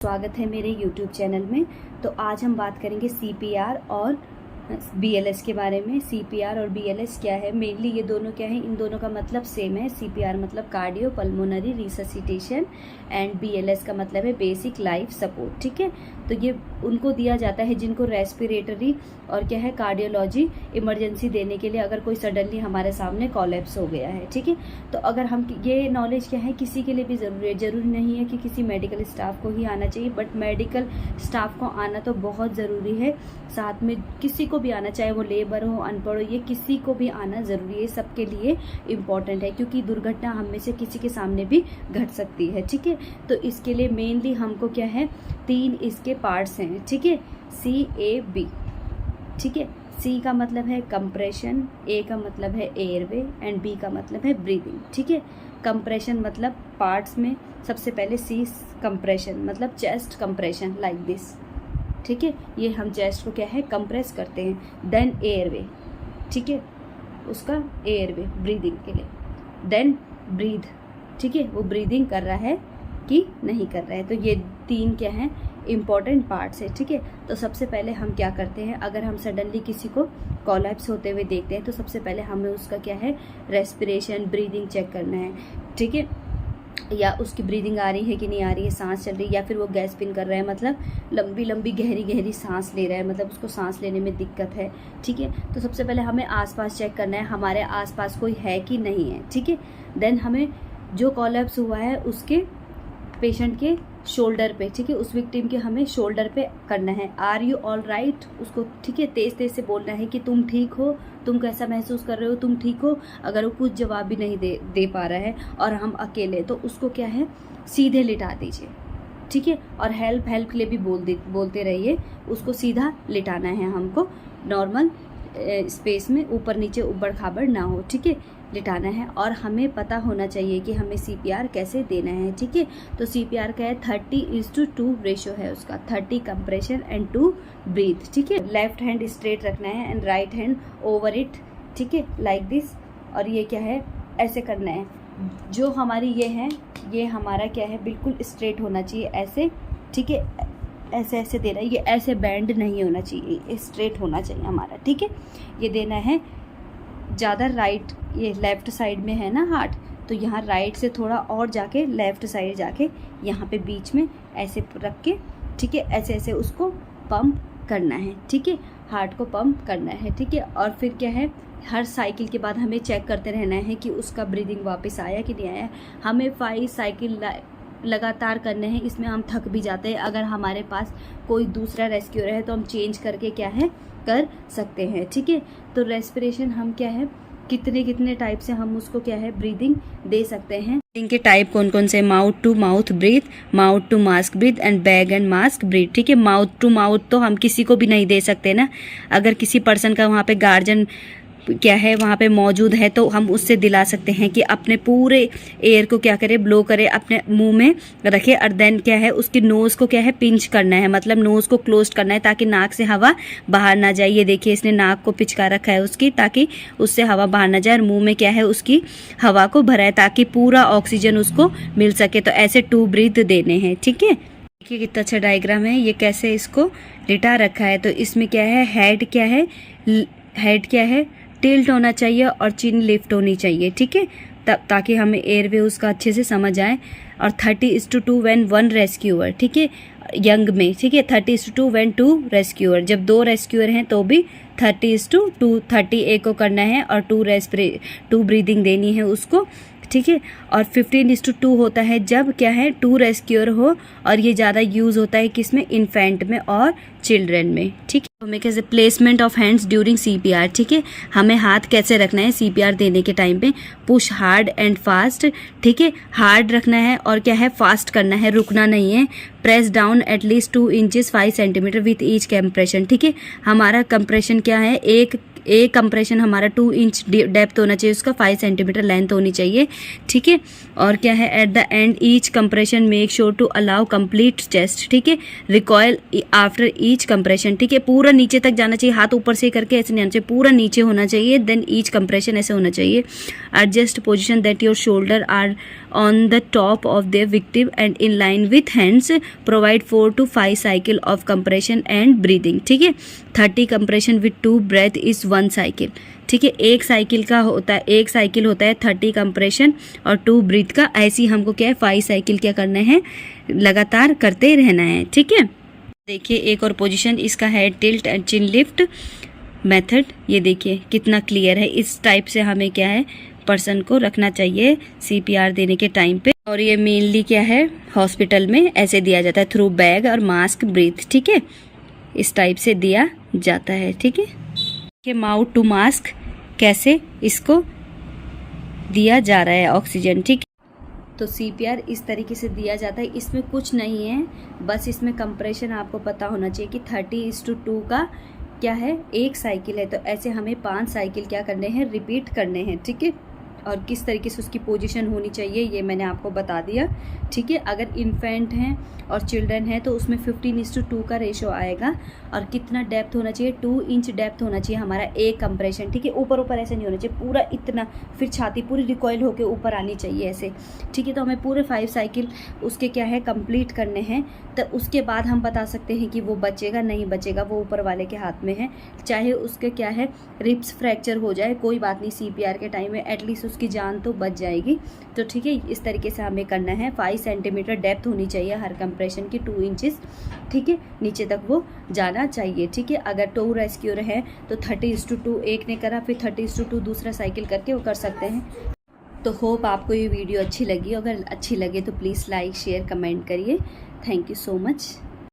स्वागत है मेरे YouTube चैनल में। तो आज हम बात करेंगे CPR और BLS के बारे में। CPR और BLS क्या है, मेनली ये दोनों क्या है, इन दोनों का मतलब सेम है। CPR मतलब cardio pulmonary resuscitation and BLS का मतलब है बेसिक लाइफ सपोर्ट। ठीक है, तो ये उनको दिया जाता है जिनको रेस्पिरेटरी और क्या है कार्डियोलॉजी इमरजेंसी देने के लिए, अगर कोई सडनली हमारे सामने कोलैप्स हो गया है। ठीक है, तो अगर हम ये नॉलेज क्या है किसी के लिए भी ज़रूरी है, ज़रूरी नहीं है कि किसी मेडिकल स्टाफ को ही आना चाहिए, बट मेडिकल स्टाफ को आना तो बहुत ज़रूरी है। साथ में किसी को भी आना, चाहे वो लेबर हो अनपढ़ हो, ये किसी को भी आना ज़रूरी है, सबके लिए इम्पॉर्टेंट है, क्योंकि दुर्घटना हम में से किसी के सामने भी घट सकती है। ठीक है, तो इसके लिए मेनली हमको क्या है, 3 इसके पार्ट्स हैं। ठीक है, CAB। ठीक है, C का मतलब है कंप्रेशन, A का मतलब है एयरवे एंड B का मतलब है ब्रीदिंग। ठीक है, कंप्रेशन मतलब पार्ट्स में सबसे पहले C कंप्रेशन मतलब चेस्ट कंप्रेशन लाइक दिस। ठीक है, ये हम चेस्ट को क्या है कंप्रेस करते हैं। देन एयरवे, ठीक है, उसका एयरवे ब्रीदिंग के लिए। देन ब्रीथ, ठीक है, वो ब्रीदिंग कर रहा है कि नहीं कर रहा है। तो ये 3 क्या हैं इम्पॉर्टेंट पार्ट्स है। ठीक है, तो सबसे पहले हम क्या करते हैं, अगर हम सडनली किसी को कोलैप्स होते हुए देखते हैं तो सबसे पहले हमें उसका क्या है रेस्पिरेशन ब्रीदिंग चेक करना है। ठीक है, या उसकी ब्रीदिंग आ रही है कि नहीं आ रही है, सांस चल रही है, या फिर वो गैस्पिंग कर रहा है मतलब लंबी लंबी गहरी गहरी सांस ले रहा है, मतलब उसको सांस लेने में दिक्कत है। ठीक है, तो सबसे पहले हमें आसपास चेक करना है हमारे आसपास कोई है कि नहीं है। ठीक है, देन हमें जो कोलैप्स हुआ है उसके पेशेंट के शोल्डर पे, ठीक है, उस विक्टिम के हमें शोल्डर पे करना है, आर यू ऑल राइट, उसको ठीक है तेज तेज से बोलना है कि तुम ठीक हो, तुम कैसा महसूस कर रहे हो, तुम ठीक हो। अगर वो कुछ जवाब भी नहीं दे पा रहा है और हम अकेले, तो उसको क्या है सीधे लिटा दीजिए। ठीक है, और हेल्प के लिए भी बोलते रहिए, उसको सीधा लिटाना है हमको, नॉर्मल स्पेस में, ऊपर नीचे उबड़ खाबड़ ना हो। ठीक है, लिटाना है, और हमें पता होना चाहिए कि हमें CPR कैसे देना है। ठीक है, तो CPR का है 30:2 रेशो है उसका, 30 कंप्रेशन एंड 2 ब्रीथ। ठीक है, लेफ्ट हैंड स्ट्रेट रखना है and right hand over it. ठीक है, लाइक दिस, और ये क्या है ऐसे करना है। जो हमारी ये है, ये हमारा क्या है बिल्कुल स्ट्रेट होना चाहिए ऐसे। ठीक है, ऐसे ऐसे देना है, ये ऐसे बैंड नहीं होना चाहिए, ये स्ट्रेट होना चाहिए हमारा। ठीक है, ये देना है ज़्यादा राइट, ये लेफ़्ट साइड में है ना हार्ट, तो यहाँ राइट से थोड़ा और जाके लेफ़्ट साइड जाके यहाँ पे बीच में ऐसे रख के, ठीक है, ऐसे ऐसे उसको पंप करना है। ठीक है, हार्ट को पंप करना है। ठीक है, और फिर क्या है हर साइकिल के बाद हमें चेक करते रहना है कि उसका ब्रीदिंग वापस आया कि नहीं आया। हमें 5 साइकिल लगातार करने हैं, इसमें हम थक भी जाते हैं। अगर हमारे पास कोई दूसरा रेस्क्यूअर है तो हम चेंज करके क्या है कर सकते हैं। ठीक है, तो रेस्पिरेशन हम क्या है कितने टाइप से हम उसको क्या है ब्रीदिंग दे सकते हैं। ब्रीदिंग के टाइप कौन कौन से, mouth to mouth breath, mouth to mask breath and bag and mask breath. ठीक है, माउथ टू माउथ तो हम किसी को भी नहीं दे सकते ना, अगर किसी पर्सन का वहाँ पे गार्जियन क्या है वहाँ पे मौजूद है तो हम उससे दिला सकते हैं कि अपने पूरे एयर को क्या करे ब्लो करे, अपने मुंह में रखे, और देन क्या है उसकी नोज़ को क्या है पिंच करना है, मतलब नोज़ को क्लोज करना है ताकि नाक से हवा बाहर ना जाए। ये देखिए इसने नाक को पिचका रखा है उसकी, ताकि उससे हवा बाहर ना जाए, और मुंह में क्या है उसकी हवा को भरा है ताकि पूरा ऑक्सीजन उसको मिल सके। तो ऐसे 2 ब्रीथ देने हैं। ठीक है, देखिए कितना अच्छा डायग्राम है, ये कैसे इसको लिटा रखा है। तो इसमें क्या है हेड क्या है टिल्ट होना चाहिए और चिन लिफ्ट होनी चाहिए। ठीक है, ताकि हमें एयरवे उसका अच्छे से समझ आए। और 30:2 व्हेन 1 रेस्क्यूअर। ठीक है, यंग में। ठीक है, 30:2 व्हेन 2 रेस्क्यूअर, जब 2 रेस्क्यूअर हैं तो भी 30:2, 30 A को करना है और 2 ब्रीदिंग देनी है उसको। ठीक है, और 15:2 होता है जब क्या है 2 रेस्क्यूअर हो, और ये ज़्यादा यूज़ होता है किसमें, इन्फेंट में और चिल्ड्रन में। ठीक है, हमें कैसे placement of hands during CPR। ठीक है, हमें हाथ कैसे रखना है CPR देने के टाइम पे, पुश हार्ड एंड फास्ट। ठीक है, हार्ड रखना है और क्या है फास्ट करना है, रुकना नहीं है। Press down at least 2 inches 5 centimetre with each compression. ठीक है, हमारा कंप्रेशन क्या है, एक ए कंप्रेशन हमारा 2 इंच डेप्थ होना चाहिए, उसका 5 सेंटीमीटर लेंथ होनी चाहिए, ठीक है। और क्या है, at the end each compression make sure to allow complete chest, ठीक है। रिकॉयल आफ्टर ईच कंप्रेशन, ठीक है, पूरा नीचे तक जाना चाहिए, हाथ ऊपर से करके ऐसे नहीं आना चाहिए, पूरा नीचे होना चाहिए, देन ईच कंप्रेशन ऐसे होना चाहिए। Adjust position that your shoulder are on the top of the victim and in line with hands, provide 4 to 5 cycle of compression and breathing, ठीक है। 30 compression with 2 breath is 1 cycle, ठीक है। एक cycle होता है 30 कंप्रेशन और 2 breathe का, ऐसी हमको क्या है 5 साइकिल क्या करना है, लगातार करते रहना है, ठीक है। देखिए एक और पोजीशन इसका है tilt and chin lift method, ये देखिए कितना क्लियर है। इस टाइप से हमें क्या है पर्सन को रखना चाहिए CPR देने के टाइम पे। और ये मेनली क्या है हॉस्पिटल में ऐसे दिया जाता है, थ्रू बैग और मास्क ब्रीथ, ठीक है, इस टाइप से दिया जाता है, ठीक है। कि माउथ टू मास्क कैसे इसको दिया जा रहा है ऑक्सीजन, ठीक है। तो CPR इस तरीके से दिया जाता है, इसमें कुछ नहीं है, बस इसमें कंप्रेशन आपको पता होना चाहिए कि 30:2 का क्या है, एक साइकिल है, तो ऐसे हमें 5 साइकिल क्या करने हैं, रिपीट करने हैं, ठीक है। और किस तरीके से उसकी पोजीशन होनी चाहिए ये मैंने आपको बता दिया, ठीक है। अगर इन्फेंट हैं और चिल्ड्रन है तो उसमें 15:2 का रेशो आएगा। और कितना डेप्थ होना चाहिए, 2 इंच डेप्थ होना चाहिए हमारा एक कंप्रेशन, ठीक है। ऊपर ऊपर ऐसे नहीं होना चाहिए, पूरा इतना, फिर छाती पूरी रिकॉइल होकर ऊपर आनी चाहिए ऐसे, ठीक है। तो हमें पूरे 5 साइकिल उसके क्या है कंप्लीट करने हैं, तो उसके बाद हम बता सकते हैं कि वो बचेगा नहीं बचेगा, वो ऊपर वाले के हाथ में है। चाहे उसके क्या है रिब्स फ्रैक्चर हो जाए कोई बात नहीं, CPR के टाइम में एटलीस्ट उसकी जान तो बच जाएगी। तो ठीक है, इस तरीके से हमें करना है। 5 सेंटीमीटर डेप्थ होनी चाहिए हर कंप्रेशन की, 2 इंचेस, ठीक है, नीचे तक वो जाना चाहिए, ठीक है। अगर टो रेस्क्यूर है तो 30:2 एक ने करा, फिर 30:2 दूसरा साइकिल करके वो कर सकते हैं। तो होप आपको ये वीडियो अच्छी लगी, अगर अच्छी लगे तो प्लीज़ लाइक शेयर कमेंट करिए। Thank you so much.